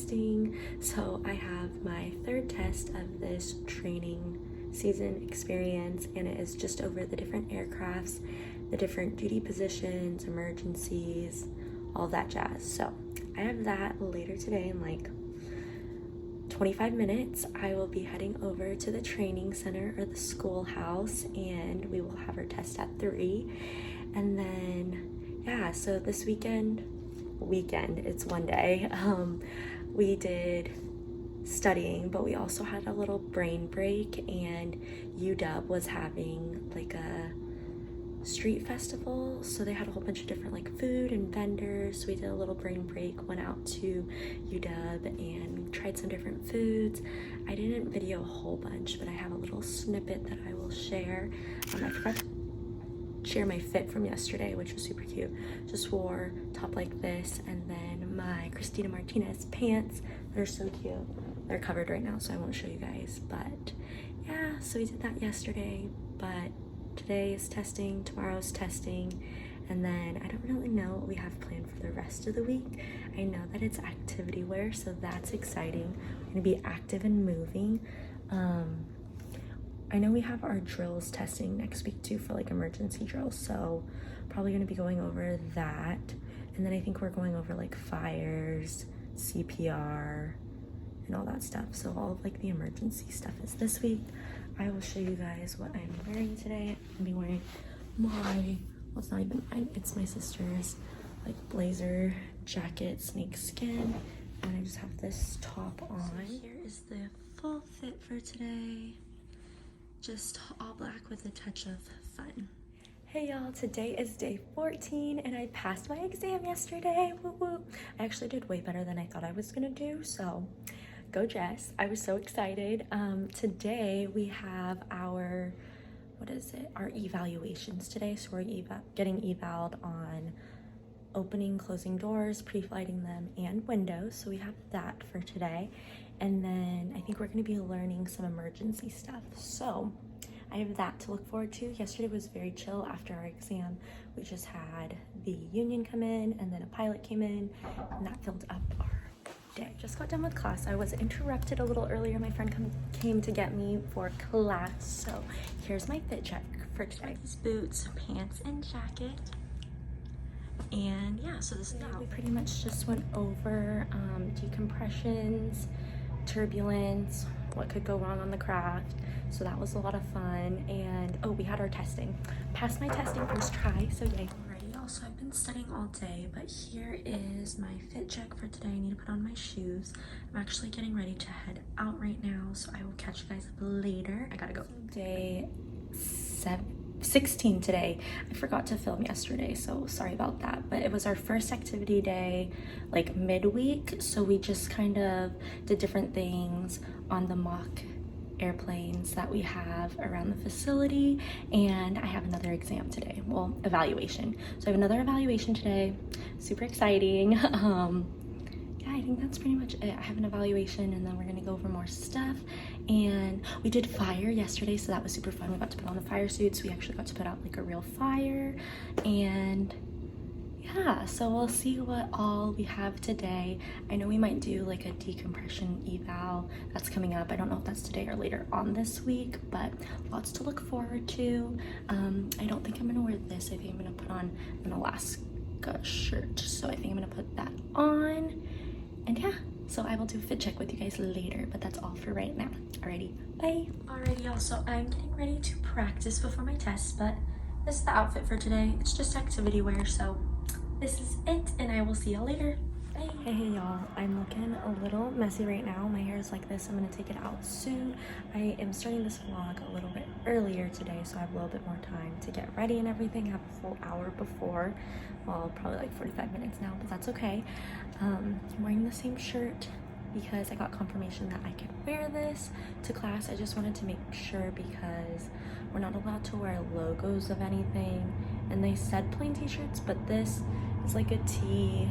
testing. So I have my third test of this training season experience, and it is just over the different aircrafts, the different duty positions, emergencies, all that jazz. So I have that later today in like 25 minutes. I will be heading over to the training center or the schoolhouse, and we will have our test at 3. And then yeah, so this weekend, it's one day, we did studying, but we also had a little brain break, and UW was having like a street festival, so they had a whole bunch of different like food and vendors. So we did a little brain break, went out to UW and tried some different foods. I didn't video a whole bunch, but I have a little snippet that I will share. I forgot to share my fit from yesterday, which was super cute. Just wore top like this, and then my Christina Martinez pants. They're so cute. They're covered right now, so I won't show you guys, but yeah, so we did that yesterday. But today is testing, tomorrow's testing, and then I don't really know what we have planned for the rest of the week. I know that it's activity wear, so that's exciting. We're gonna be active and moving. I know we have our drills testing next week too, for like emergency drills, so probably gonna be going over that. And then I think we're going over like fires, CPR, and all that stuff. So all of like the emergency stuff is this week. I will show you guys what I'm wearing today. I'm gonna be wearing my, well, it's not even mine, it's my sister's like blazer jacket, snake skin, and I just have this top on. So here is the full fit for today. Just all black with a touch of fun. Hey y'all, today is day 14 and I passed my exam yesterday. Woo woo. I actually did way better than I thought I was gonna do, so go Jess. I was so excited. Today we have our, our evaluations today. So we're getting eval'd on opening, closing doors, pre-flighting them, and windows. So we have that for today. And then I think we're gonna be learning some emergency stuff. So I have that to look forward to. Yesterday was very chill after our exam. We just had the union come in, and then a pilot came in, and that filled up our day. Just got done with class. I was interrupted a little earlier. My friend came to get me for class. So here's my fit check for today. These boots, pants, and jacket. And yeah, so this is how we pretty much just went over decompressions, turbulence, what could go wrong on the craft. So that was a lot of fun. And oh, we had our testing. Passed my testing first try, so yay. Alrighty y'all, so I've been studying all day, but here is my fit check for today. I need to put on my shoes. I'm actually getting ready to head out right now, so I will catch you guys up later. I gotta go. Day 16 today. I forgot to film yesterday, so sorry about that, but it was our first activity day, like midweek, so we just kind of did different things on the mock airplanes that we have around the facility. And I have another exam today, well, evaluation. So I have another evaluation today, super exciting. Yeah, I think that's pretty much it. I have an evaluation, and then we're gonna go over more stuff. And we did fire yesterday, so that was super fun. We got to put on the fire suits. We actually got to put out like a real fire. And yeah, so we'll see what all we have today. I know we might do like a decompression eval that's coming up. I don't know if that's today or later on this week, but lots to look forward to. I don't think I'm gonna wear this. I think I'm gonna put on an Alaska shirt. So I think I'm gonna put that on. And yeah, so I will do a fit check with you guys later, but that's all for right now. Alrighty, bye. Alrighty y'all, so I'm getting ready to practice before my test, but this is the outfit for today. It's just activity wear, so this is it, and I will see y'all later. Bye. Hey y'all, I'm looking a little messy right now. My hair is like this. I'm gonna take it out soon. I am starting this vlog a little bit earlier today, so I have a little bit more time to get ready and everything. I have a full hour before, well, probably like 45 minutes now, but that's okay. I'm wearing the same shirt because I got confirmation that I could wear this to class. I just wanted to make sure because we're not allowed to wear logos of anything, and they said plain t-shirts, but this is like a tee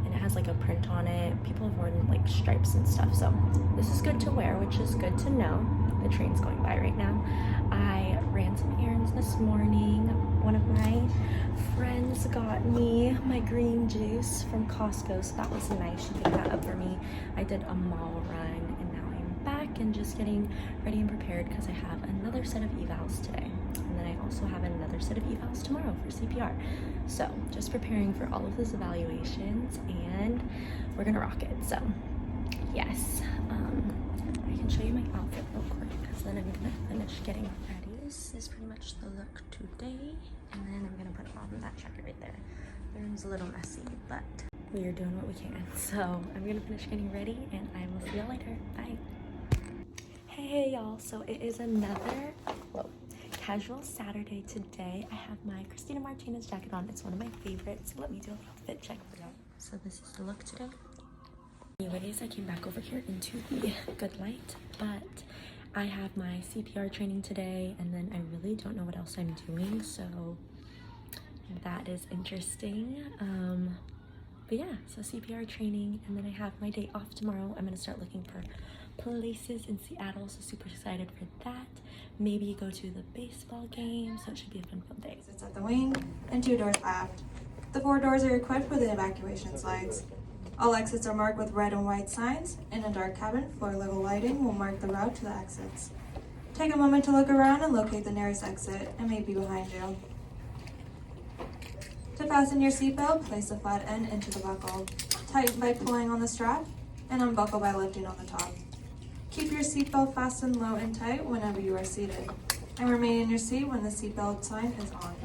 and it has like a print on it. People have worn like stripes and stuff, so this is good to wear, which is good to know. The train's going by right now. I ran some errands this morning. One of my friends got me my green juice from Costco, so that was nice. She picked that up for me. I did a mall run and now I'm back and just getting ready and prepared because I have another set of evals today. And then I also have another set of evals tomorrow for CPR. So just preparing for all of those evaluations and we're gonna rock it. So yes, I can show you my outfit real quick because then I'm gonna finish getting ready. This is pretty much the look today, and then I'm gonna put on that jacket right there. The room's a little messy, but we are doing what we can. So I'm gonna finish getting ready and I will see y'all later. Bye. Hey y'all, so it is another casual Saturday today. I have my Christina Martinez jacket on. It's one of my favorites. Let me do a little fit check for y'all. So this is the look today. Anyways, I came back over here into the good light, but I have my CPR training today, and then I really don't know what else I'm doing, so that is interesting. But yeah, so CPR training, and then I have my day off tomorrow. I'm gonna start looking for places in Seattle, so super excited for that. Maybe go to the baseball game, so it should be a fun day. It's at the wing and 2 doors aft. The 4 doors are equipped with evacuation slides. All exits are marked with red and white signs. In a dark cabin, floor level lighting will mark the route to the exits. Take a moment to look around and locate the nearest exit. It may be behind you. To fasten your seatbelt, place the flat end into the buckle. Tighten by pulling on the strap and unbuckle by lifting on the top. Keep your seatbelt fastened low and tight whenever you are seated, and remain in your seat when the seatbelt sign is on.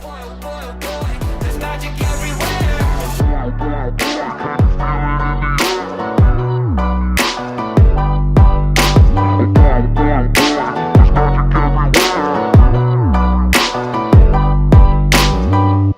Boy, oh boy, oh boy.